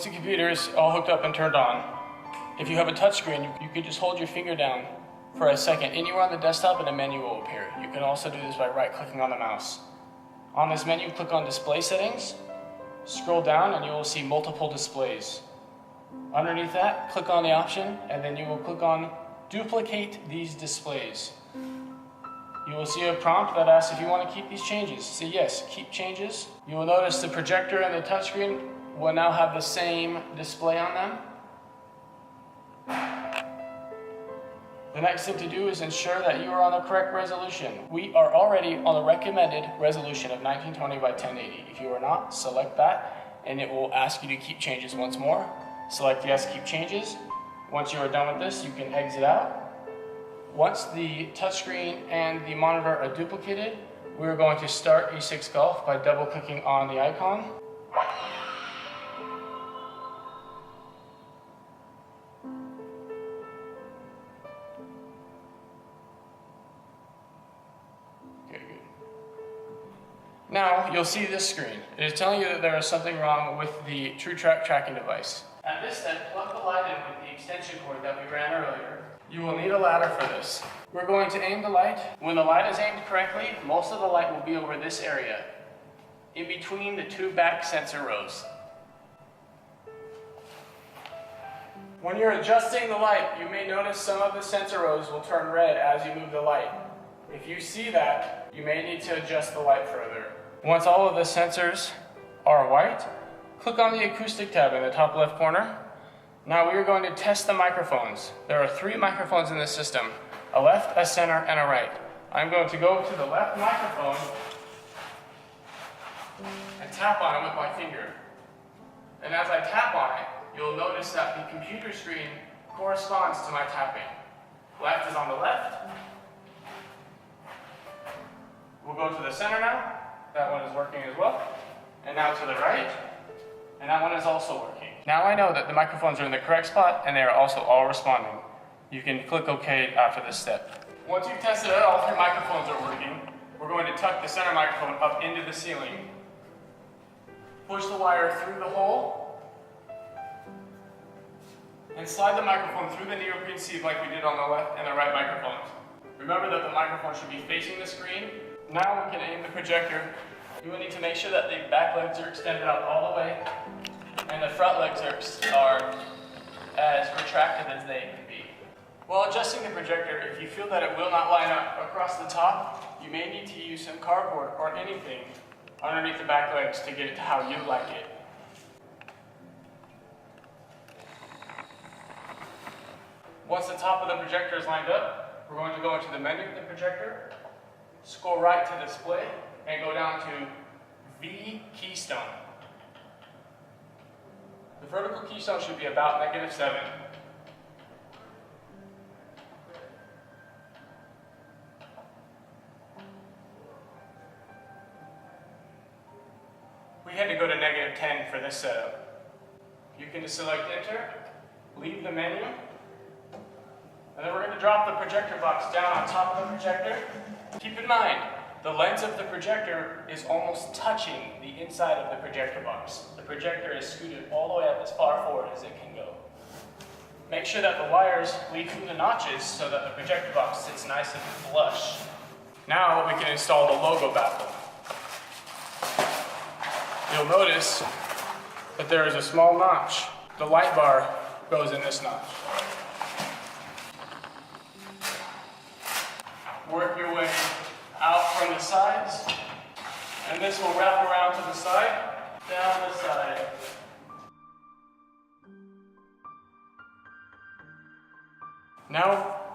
Once the computer is all hooked up and turned on, if you have a touchscreen, you could just hold your finger down for a second anywhere on the desktop and a menu will appear. You can also do this by right-clicking on the mouse. On this menu, click on Display Settings, scroll down and you will see multiple displays. Underneath that, click on the option and then you will click on Duplicate these displays. You will see a prompt that asks if you want to keep these changes. Say yes, keep changes. You will notice the projector and the touchscreen will now have the same display on them. The next thing to do is ensure that you are on the correct resolution. We are already on the recommended resolution of 1920 by 1080. If you are not, select that and it will ask you to keep changes once more. Select yes, keep changes. Once you are done with this, you can exit out. Once the touchscreen and the monitor are duplicated, we're going to start E6 Golf by double-clicking on the icon. Okay, good. Now, you'll see this screen. It is telling you that there is something wrong with the TrueTrack tracking device. At this step, plug the light in with the extension cord that we ran earlier. You will need a ladder for this. We're going to aim the light. When the light is aimed correctly, most of the light will be over this area, in between the two back sensor rows. When you're adjusting the light, you may notice some of the sensor rows will turn red as you move the light. If you see that, you may need to adjust the light further. Once all of the sensors are white, click on the acoustic tab in the top left corner. Now we are going to test the microphones. There are 3 microphones in this system, a left, a center, and a right. I'm going to go to the left microphone and tap on it with my finger. And as I tap on it, you'll notice that the computer screen corresponds to my tapping. Left is on the left. We'll go to the center now. That one is working as well. And now to the right. And that one is also working. Now I know that the microphones are in the correct spot and they are also all responding. You can click OK after this step. Once you've tested out all 3 microphones are working, we're going to tuck the center microphone up into the ceiling. Push the wire through the hole and slide the microphone through the neoprene sleeve like we did on the left and the right microphones. Remember that the microphone should be facing the screen. Now we can aim the projector. You will need to make sure that the back legs are extended out all the way and the front legs are as retracted as they can be. While adjusting the projector, if you feel that it will not line up across the top, you may need to use some cardboard or anything underneath the back legs to get it to how you like it. Once the top of the projector is lined up, we're going to go into the menu of the projector, scroll right to display, and go down to V keystone. The vertical keystone should be about -7. We had to go to -10 for this setup. You can just select enter, leave the menu, and then we're going to drop the projector box down on top of the projector. Keep in mind, the lens of the projector is almost touching the inside of the projector box. The projector is scooted all the way up as far forward as it can go. Make sure that the wires lead through the notches so that the projector box sits nice and flush. Now we can install the logo baffle. You'll notice that there is a small notch. The light bar goes in this notch. Work your way out from the sides, and this will wrap around to the side, down the side. Now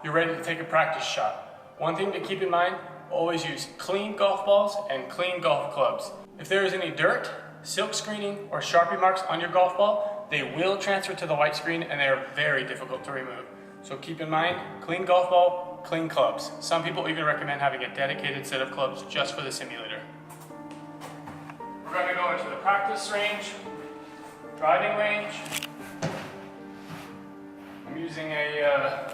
you're ready to take a practice shot. One thing to keep in mind, always use clean golf balls and clean golf clubs. If there is any dirt, silk screening, or Sharpie marks on your golf ball, they will transfer to the white screen and they are very difficult to remove. So keep in mind, clean golf ball, clean clubs. Some people even recommend having a dedicated set of clubs just for the simulator. We're going to go into the practice range, driving range. I'm using a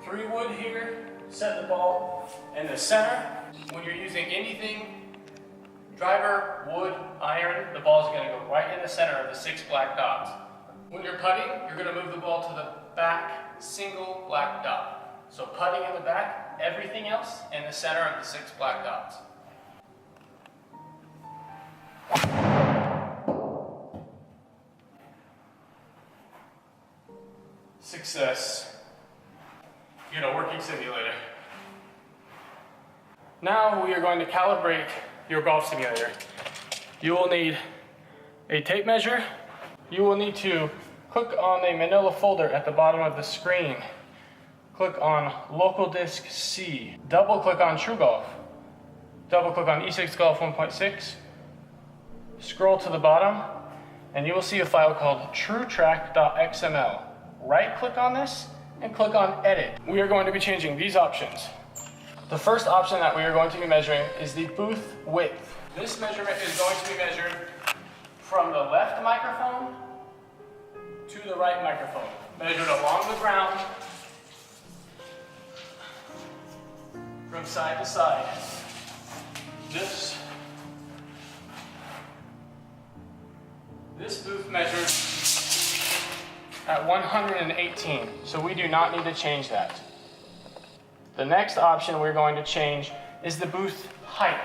3-wood here. Set the ball in the center. When you're using anything driver, wood, iron, the ball is going to go right in the center of the 6 black dots. When you're putting, you're going to move the ball to the back single black dot. So putting in the back, everything else in the center of the 6 black dots. Success. Get a working simulator. Now we are going to calibrate your golf simulator. You will need a tape measure. You will need to click on the manila folder at the bottom of the screen. Click on local disk C. Double click on TruGolf. Double click on E6 Golf 1.6. Scroll to the bottom and you will see a file called TrueTrack.xml. Right click on this and click on edit. We are going to be changing these options. The first option that we are going to be measuring is the booth width. This measurement is going to be measured from the left microphone to the right microphone. Measured along the ground from side to side. This booth measures at 118, so we do not need to change that. The next option we're going to change is the booth height.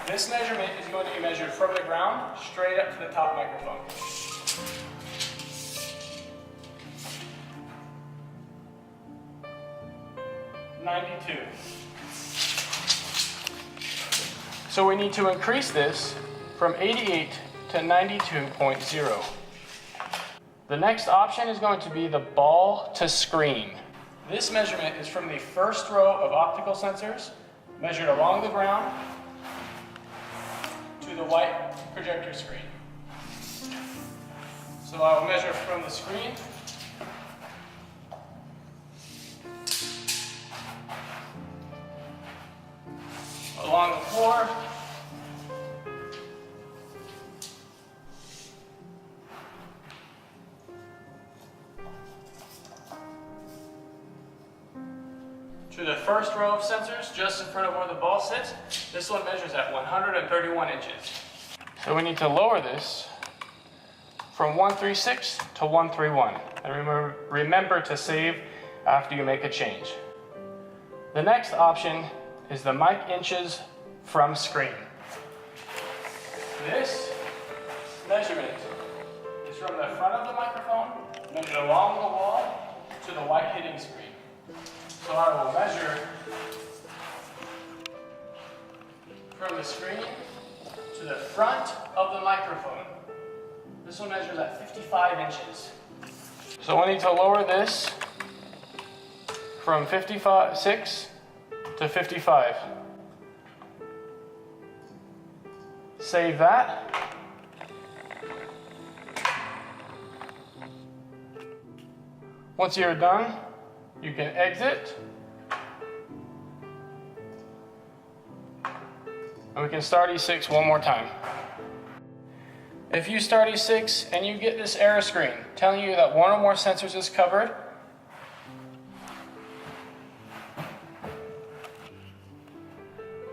This measurement is going to be measured from the ground straight up to the top microphone. .92. So we need to increase this from 88 to 92.0. The next option is going to be the ball to screen. This measurement is from the first row of optical sensors, measured along the ground, to the white projector screen. So I will measure from the screen along the floor to the first row of sensors just in front of where the ball sits. This one measures at 131 inches. So we need to lower this from 136 to 131. And remember to save after you make a change. The next option is the mic inches from screen. This measurement is from the front of the microphone, measured along the wall to the white hitting screen. So I will measure from the screen to the front of the microphone. This one measures at 55 inches. So I need to lower this from 56 to 55. Save that. Once you're done, you can exit. And we can start E6 one more time. If you start E6 and you get this error screen telling you that one or more sensors is covered,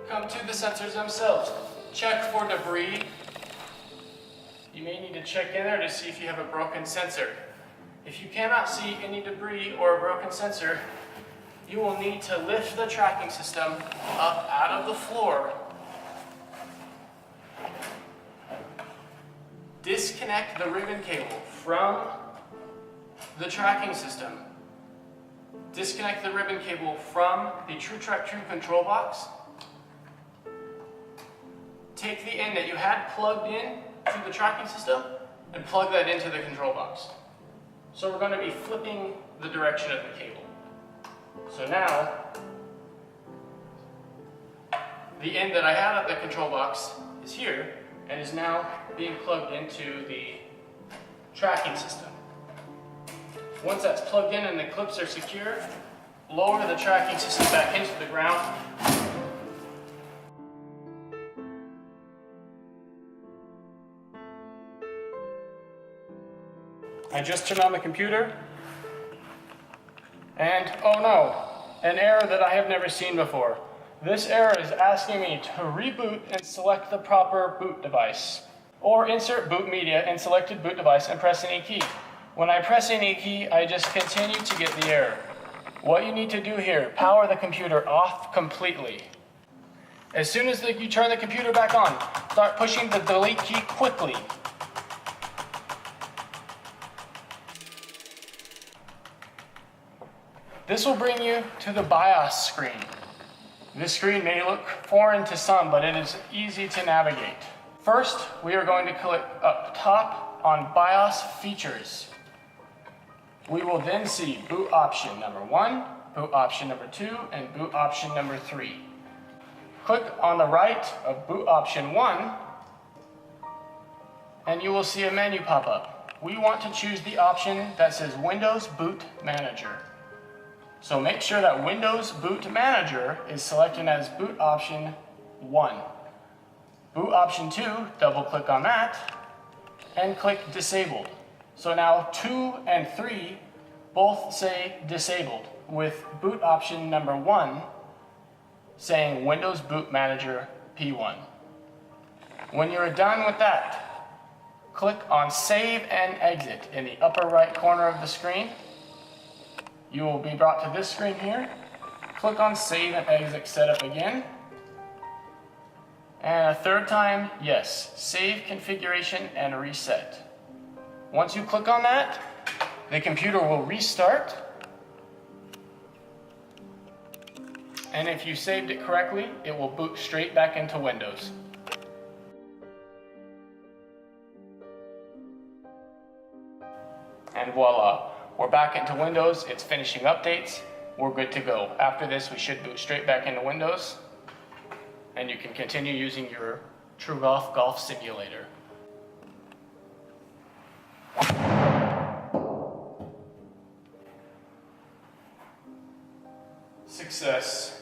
come to the sensors themselves. Check for debris. You may need to check in there to see if you have a broken sensor. If you cannot see any debris or a broken sensor, you will need to lift the tracking system up out of the floor, disconnect the ribbon cable from the tracking system, disconnect the ribbon cable from the TrueTrack 2 control box, take the end that you had plugged in to the tracking system and plug that into the control box. So we're going to be flipping the direction of the cable. So now, the end that I had at the control box is here and is now being plugged into the tracking system. Once that's plugged in and the clips are secure, lower the tracking system back into the ground. I just turned on the computer, and oh no, an error that I have never seen before. This error is asking me to reboot and select the proper boot device, or insert boot media in selected boot device and press any key. When I press any key, I just continue to get the error. What you need to do here, power the computer off completely. As soon as you turn the computer back on, start pushing the delete key quickly. This will bring you to the BIOS screen. This screen may look foreign to some, but it is easy to navigate. First, we are going to click up top on BIOS features. We will then see boot option number 1, boot option number 2, and boot option number 3. Click on the right of boot option 1, and you will see a menu pop up. We want to choose the option that says Windows Boot Manager. So make sure that Windows Boot Manager is selected as boot option 1. Boot option 2, double click on that, and click disabled. So now 2 and 3 both say disabled, with boot option number 1 saying Windows Boot Manager P1. When you're done with that, click on Save and Exit in the upper right corner of the screen. You will be brought to this screen here. Click on Save and Exit Setup again. And a third time, yes, Save Configuration and Reset. Once you click on that, the computer will restart. And if you saved it correctly, it will boot straight back into Windows. And voila. We're back into Windows, it's finishing updates, we're good to go. After this, we should boot straight back into Windows, and you can continue using your TruGolf Golf Simulator. Success.